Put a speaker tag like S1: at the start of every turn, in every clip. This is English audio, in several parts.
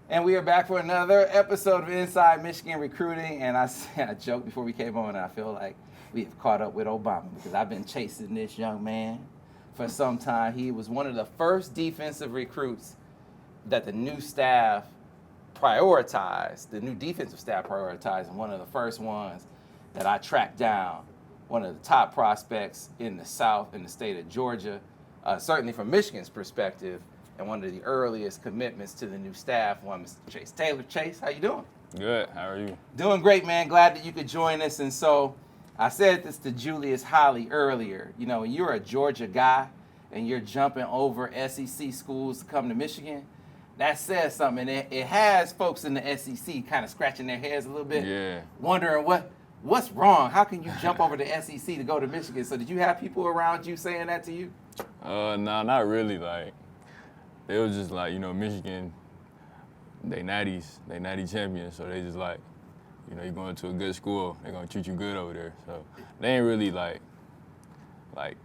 S1: And we are back for another episode of Inside Michigan Recruiting. And I joked before we came on, and I feel like we have caught up with Obama because I've been chasing this young man for some time. He was one of the first defensive recruits that the new staff prioritized, the new defensive staff prioritized, and one of the first ones that I tracked down, one of the top prospects in the South, in the state of Georgia, certainly from Michigan's perspective, and one of the earliest commitments to the new staff, one Mr. Chase Taylor. Chase, how you doing?
S2: Good. How are you?
S1: Doing great, man. Glad that you could join us. And so I said this to Julius Holly earlier. You know, you're a Georgia guy and you're jumping over SEC schools to come to Michigan. That says something. And it has folks in the SEC kind of scratching their heads a little bit,
S2: Yeah.
S1: wondering what's wrong. How can you jump over the SEC to go to Michigan? So did you have people around you saying that to you?
S2: No, not really. Like, it was just like, Michigan, they natty champions, so they just like, you're going to a good school, they're gonna treat you good over there. So they ain't really like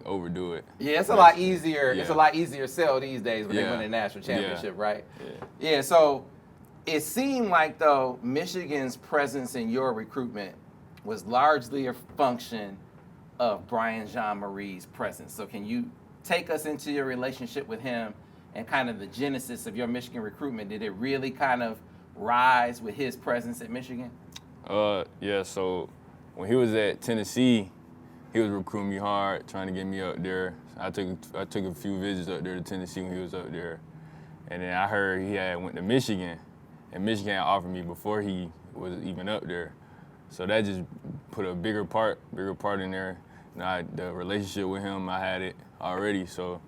S2: overdo it.
S1: Yeah, it's a lot easier.
S2: Yeah.
S1: It's a lot easier sell these days when they
S2: Yeah.
S1: win a national championship, right?
S2: Yeah.
S1: Yeah. So it seemed like though Michigan's presence in your recruitment was largely a function of Brian Jean-Marie's presence. So can you take us into your relationship with him and kind of the genesis of your Michigan recruitment? Did it really kind of rise with his presence at Michigan?
S2: Yeah. So when he was at Tennessee, he was recruiting me hard, trying to get me up there. I took a few visits up there to Tennessee when he was up there, and then I heard he had went to Michigan, and Michigan had offered me before he was even up there. So that just put a bigger part in there. The relationship with him, I had it already, so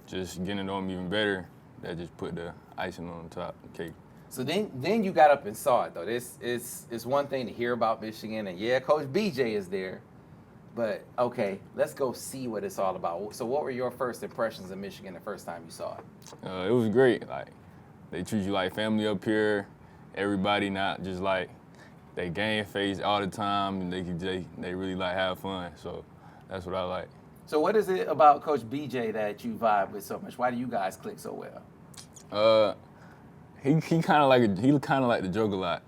S2: just getting to know him even better, that just put the icing on the top of the cake.
S1: So then you got up and saw it though. It's one thing to hear about Michigan, and yeah, Coach BJ is there, but okay, let's go see what it's all about. So what were your first impressions of Michigan the first time you saw it?
S2: It was great. Like, they treat you like family up here. Everybody not just like they game face all the time, and they really like have fun. So that's what I like.
S1: So what is it about Coach BJ that you vibe with so much? Why do you guys click so well?
S2: He kind of like to joke a lot.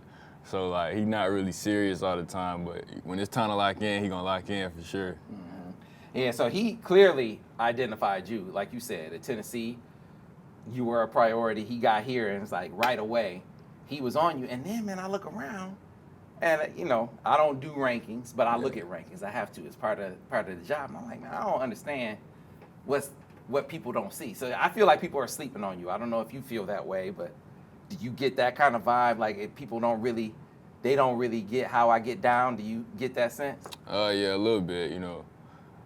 S2: So like he not really serious all the time, but when it's time to lock in, he gonna lock in for sure.
S1: Mm-hmm. Yeah. So he clearly identified you, like you said, at Tennessee. You were a priority. He got here and it's like right away, he was on you. And then man, I look around. And I don't do rankings, but I look at rankings. I have to. It's part of the job. And I'm like, man, I don't understand what people don't see. So I feel like people are sleeping on you. I don't know if you feel that way, but do you get that kind of vibe? Like if people don't really get how I get down. Do you get that sense?
S2: Yeah, a little bit. I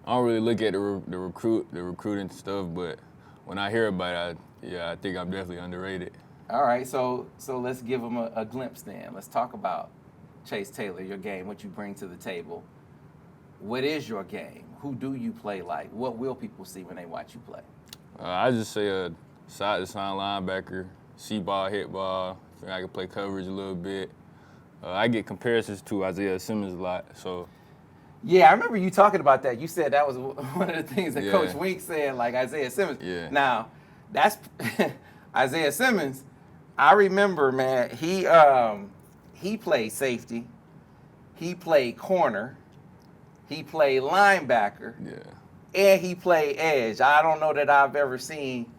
S2: don't really look at the recruiting stuff, but when I hear about it, I think I'm definitely underrated.
S1: All right, so let's give them a glimpse then. Let's talk about Chase Taylor, your game, what you bring to the table. What is your game? Who do you play like? What will people see when they watch you play?
S2: I just say a side-to-side linebacker, see ball, hit ball. I can play coverage a little bit. I get comparisons to Isaiah Simmons a lot, so.
S1: Yeah, I remember you talking about that. You said that was one of the things that Coach Wink said, like Isaiah Simmons.
S2: Yeah.
S1: Now, that's Isaiah Simmons. I remember, man, he played safety, he played corner, he played linebacker, and he played edge. I don't know that I've ever seen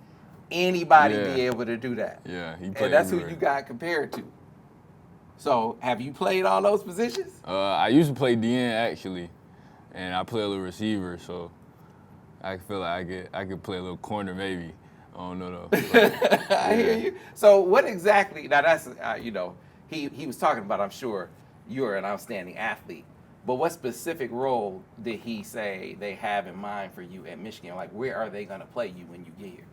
S1: anybody be able to do that.
S2: Yeah, he played
S1: and that's
S2: everywhere.
S1: who you got compared to. So have you played all those positions?
S2: I used to play DN actually, and I play a little receiver, so I feel like I could play a little corner maybe. I don't know though. But,
S1: I hear you. So what exactly? Now that's he was talking about. I'm sure you're an outstanding athlete, but what specific role did he say they have in mind for you at Michigan? Like where are they going to play you when you get here?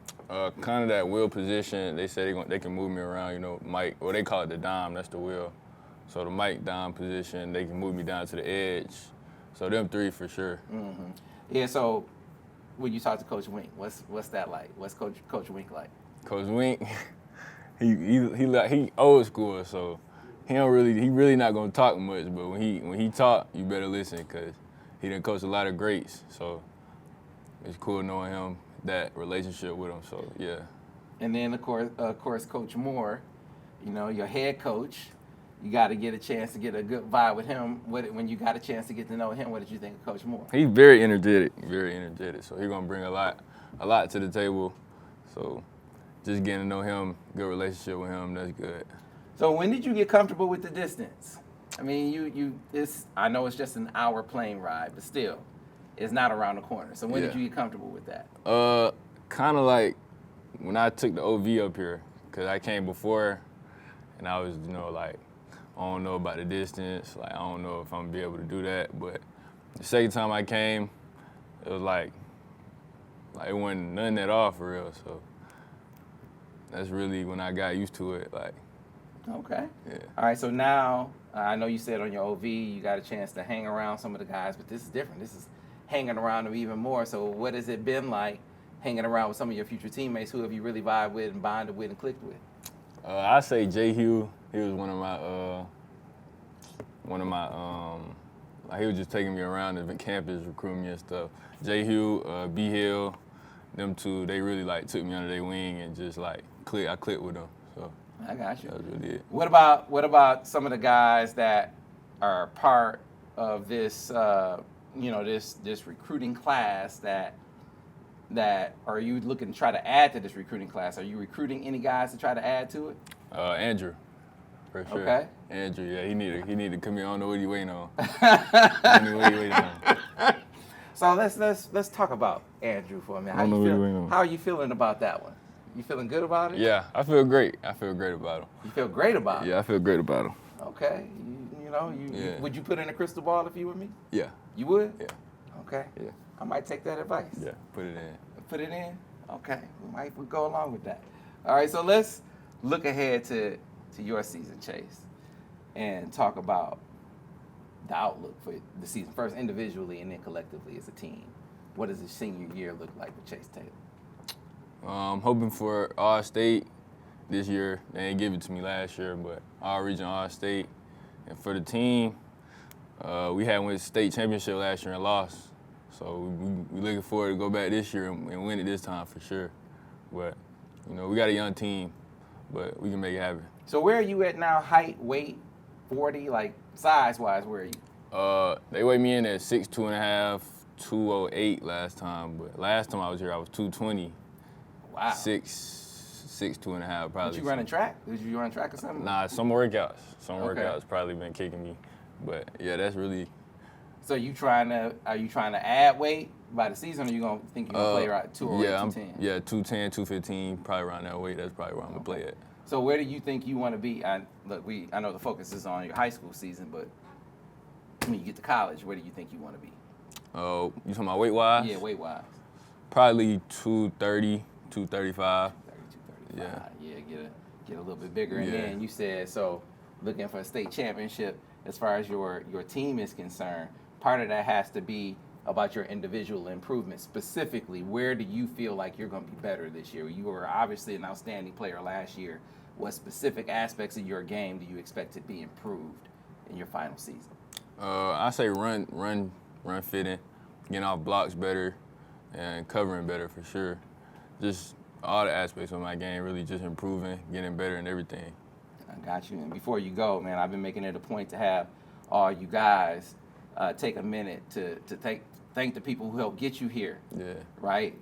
S2: Kind of that wheel position. They say they can move me around. Mike, or they call it the dime. That's the wheel. So the Mike dime position, they can move me down to the edge. So them three for sure.
S1: Mm-hmm. Yeah. So when you talk to Coach Wink, what's that like? What's Coach Wink like?
S2: Coach Wink, he old school, so he really not gonna talk much. But when he talk, you better listen, cause he done coached a lot of greats. So it's cool knowing him, that relationship with him. So yeah.
S1: And then of course Coach Moore, you know, your head coach. You got to get a chance to get a good vibe with him. When you got a chance to get to know him, what did you think of Coach Moore?
S2: He's very energetic. So he's gonna bring a lot to the table. So just getting to know him, good relationship with him, that's good.
S1: So when did you get comfortable with the distance? I mean, I know it's just an hour plane ride, but still, it's not around the corner. So when did you get comfortable with that?
S2: Kind of like when I took the OV up here, because I came before, and I was, you know, like, I don't know about the distance. Like, I don't know if I'm gonna be able to do that. But the second time I came, it was like it wasn't nothing at all for real. So that's really when I got used to it. Like,
S1: okay.
S2: Yeah.
S1: All right. So now I know you said on your OV you got a chance to hang around some of the guys, but this is different. This is hanging around them even more. So what has it been like hanging around with some of your future teammates? Who have you really vibed with and bonded with and clicked with?
S2: I say J. Hugh. He was one of my like, he was just taking me around the campus, recruiting me and stuff. J. Hugh, B. Hill, them two, they really like took me under their wing and just like I clicked with them. So
S1: I got you.
S2: That was really it.
S1: What about some of the guys that are part of this, this recruiting class that are you looking to try to add to this recruiting class? Are you recruiting any guys to try to add to it?
S2: Andrew, for sure.
S1: Okay.
S2: Andrew, yeah, he need to come here. I don't know what he waiting on. I don't know what he waiting on.
S1: So let's talk about Andrew for a minute. How are you feeling about that one? You feeling good about it?
S2: Yeah, I feel great. I feel great about him.
S1: You feel great about it?
S2: Yeah, I feel great about him.
S1: Okay. Would you put in a crystal ball if you were me?
S2: Yeah.
S1: You would?
S2: Yeah.
S1: Okay.
S2: Yeah.
S1: I might take that advice.
S2: Yeah, put it in.
S1: Put it in? Okay. We'll go along with that. All right, so let's look ahead to your season, Chase, and talk about the outlook for the season, first individually and then collectively as a team. What does the senior year look like with Chase Taylor?
S2: I'm hoping for All-State this year. They didn't give it to me last year, but All-Region All-State. And for the team, we had won the state championship last year and lost. So we looking forward to go back this year and win it this time for sure. But, we got a young team, but we can make it happen.
S1: So where are you at now, height, weight, 40, like size-wise, where are you?
S2: They weighed me in at 6'2.5", 208 last time. But last time I was here, I was 220.
S1: Wow.
S2: 6'2.5" probably.
S1: Did you run track? Did you run track or something?
S2: Nah, some workouts. Workouts probably been kicking me. But yeah, that's really.
S1: So are you trying to add weight by the season, or you gonna play right 208, 210?
S2: Yeah, 210, 215, probably around that weight. That's probably where I'm gonna play at.
S1: So where do you think you want to be? I know the focus is on your high school season, but when you get to college, where do you think you want to be?
S2: You talking about weight wise?
S1: Yeah, weight wise.
S2: Probably 230, 235.
S1: 235. Yeah, get a little bit bigger. And
S2: Yeah.
S1: then you said, so looking for a state championship, as far as your team is concerned, part of that has to be about your individual improvement. Specifically, where do you feel like you're going to be better this year? You were obviously an outstanding player last year. What specific aspects of your game do you expect to be improved in your final season?
S2: I say run fitting, getting off blocks better, and covering better for sure. Just all the aspects of my game, really just improving, getting better in everything.
S1: I got you. And before you go, man, I've been making it a point to have all you guys take a minute to thank the people who helped get you here.
S2: Yeah.
S1: Right?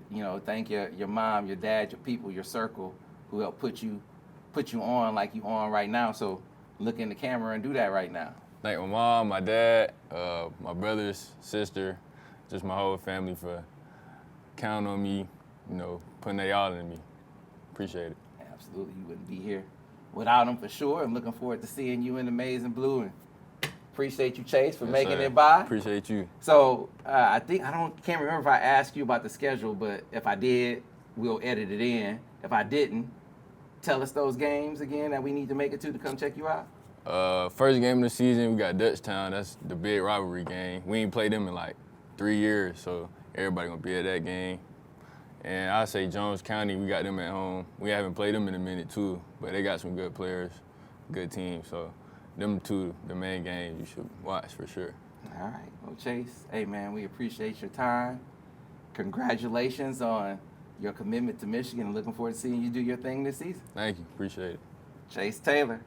S1: Thank your mom, your dad, your people, your circle who helped put you on like you on right now. So look in the camera and do that right now.
S2: Thank my mom, my dad, my brothers, sister, just my whole family for counting on me, putting their all into me. Appreciate it.
S1: Absolutely. You wouldn't be here without them for sure. I'm looking forward to seeing you in the maize and blue. And appreciate you, Chase, for making it by.
S2: Appreciate you.
S1: So I can't remember if I asked you about the schedule, but if I did, we'll edit it in. If I didn't, tell us those games again that we need to make it to come check you out.
S2: First game of the season, we got Dutchtown. That's the big rivalry game. We ain't played them in like 3 years, so everybody gonna be at that game. And I say Jones County, we got them at home. We haven't played them in a minute too, but they got some good players, good teams. So them two, the main games you should watch for sure.
S1: All right. Well, Chase, hey man, we appreciate your time. Congratulations on your commitment to Michigan. I'm looking forward to seeing you do your thing this season.
S2: Thank you. Appreciate it.
S1: Chase Taylor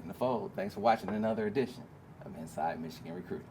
S1: in the fold. Thanks for watching another edition of Inside Michigan Recruiting.